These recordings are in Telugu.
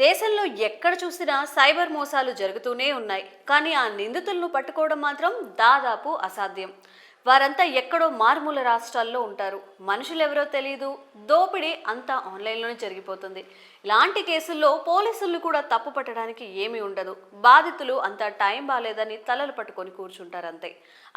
దేశంలో ఎక్కడ చూసినా సైబర్ మోసాలు జరుగుతూనే ఉన్నాయి. కానీ ఆ నిందితులను పట్టుకోవడం మాత్రం దాదాపు అసాధ్యం. వారంతా ఎక్కడో మారుమూల రాష్ట్రాల్లో ఉంటారు. మనుషులెవరో తెలియదు. దోపిడీ అంతా ఆన్లైన్లోనే జరిగిపోతుంది. ఇలాంటి కేసుల్లో పోలీసులు కూడా తప్పు పట్టడానికి ఏమీ ఉండదు. బాధితులు అంతా టైం బాలేదని తలలు పట్టుకొని కూర్చుంటారంతే.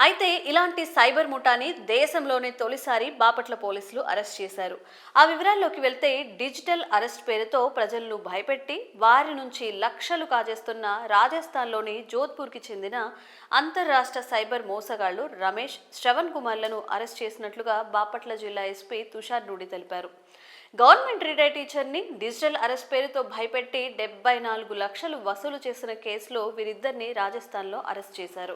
అయితే ఇలాంటి సైబర్ ముఠాని దేశంలోనే తొలిసారి బాపట్ల పోలీసులు అరెస్ట్ చేశారు. ఆ వివరాల్లోకి వెళ్తే డిజిటల్ అరెస్ట్ పేరుతో ప్రజలను భయపెట్టి వారి నుంచి లక్షలు కాజేస్తున్న రాజస్థాన్లోని జోధ్పూర్కి చెందిన అంతర్రాష్ట్ర సైబర్ మోసగాళ్లు రమేష్, శ్రవణ్ కుమార్లను అరెస్ట్ చేసినట్లుగా బాపట్ల జిల్లా ఎస్పీ తుషార్ నూడి తెలిపారు. గవర్నమెంట్ రిటైర్డ్ టీచర్ని డిజిటల్ అరెస్ట్ పేరుతో భయపెట్టి 74 లక్షలు వసూలు చేసిన కేసులో వీరిద్దరిని రాజస్థాన్లో అరెస్ట్ చేశారు.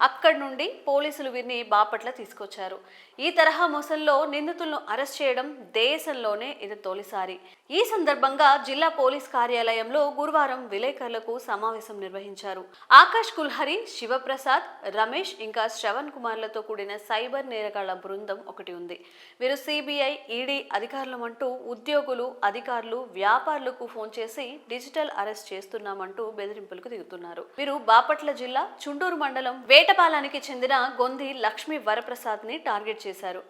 అక్కడి నుండి పోలీసులు వీరిని బాపట్ల తీసుకొచ్చారు. ఈ తరహా మోసంలో నిందితులను అరెస్ట్ చేయడం దేశంలోనే ఇది తొలిసారి. ఈ సందర్భంగా జిల్లా పోలీస్ కార్యాలయంలో గురువారం విలేకరులకు సమావేశం నిర్వహించారు. ఆకాష్ కుల్హరి, శివప్రసాద్, రమేష్ ఇంకా శ్రవణ్ కుమార్లతో కూడిన సైబర్ నేరగాళ్ల బృందం ఒకటి ఉంది. వీరు సిబిఐ, ఈడీ అధికారులమంటూ ఉద్యోగులు, అధికారులు, వ్యాపారులకు ఫోన్ చేసి డిజిటల్ అరెస్ట్ చేస్తున్నామంటూ బెదిరింపులకు దిగుతున్నారు. వీరు బాపట్ల జిల్లా చుండూరు మండలం వేటపాలానికి చెందిన గొంది లక్ష్మీ వరప్రసాద్ ని టార్గెట్ చేశారు.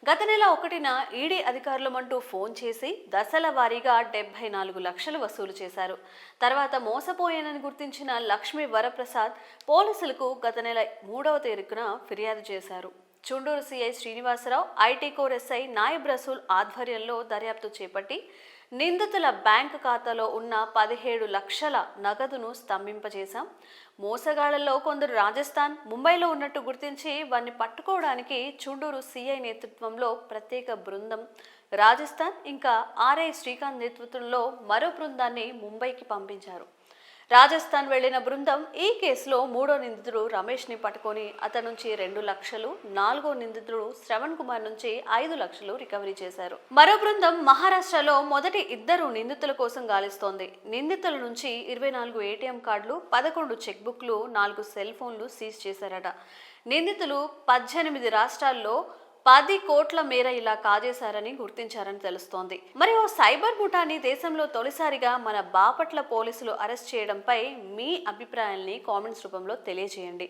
గత నెల 1న ఈడీ అధికారులమంటూ ఫోన్ చేసి దశల వారీగా 74 లక్షలు వసూలు చేశారు. తర్వాత మోసపోయానని గుర్తించిన లక్ష్మీ వరప్రసాద్ పోలీసులకు గత నెల 3వ తేదీన ఫిర్యాదు చేశారు. Chunduru CI Srinivasarao, IT core SI Nayab Rasool ఆధ్వర్యంలో దర్యాప్తు చేపట్టి నిందితుల బ్యాంకు ఖాతాలో ఉన్న 17 లక్షల నగదును స్తంభింపజేశాం. మోసగాళ్లలో కొందరు రాజస్థాన్, ముంబైలో ఉన్నట్టు గుర్తించి వారిని పట్టుకోవడానికి చుండూరు సిఐ నేతృత్వంలో ప్రత్యేక బృందం రాజస్థాన్, ఇంకా ఆర్ఐ శ్రీకాంత్ నేతృత్వంలో మరో బృందాన్ని ముంబైకి పంపించారు. రాజస్థాన్ వెళ్లిన బృందం ఈ కేసులో 3వ నిందితుడు రమేష్ ని పట్టుకొని అతని నుంచి 2 లక్షలు, 4వ నిందితుడు శ్రవణ్ కుమార్ నుంచి 5 లక్షలు రికవరీ చేశారు. మరో బృందం మహారాష్ట్రలో మొదటి 2 నిందితుల కోసం గాలిస్తోంది. నిందితుల నుంచి 24 ఏటీఎం కార్డులు, 11 చెక్ బుక్లు, 4 సెల్ ఫోన్లు సీజ్ చేశారట. నిందితులు 18 రాష్ట్రాల్లో 10 కోట్ల మేర ఇలా కాజేశారని గుర్తించారని తెలుస్తోంది. మరి ఓ సైబర్ ముఠాని దేశంలో తొలిసారిగా మన బాపట్ల పోలీసులు అరెస్ట్ చేయడంపై మీ అభిప్రాయాల్ని కామెంట్స్ రూపంలో తెలియజేయండి.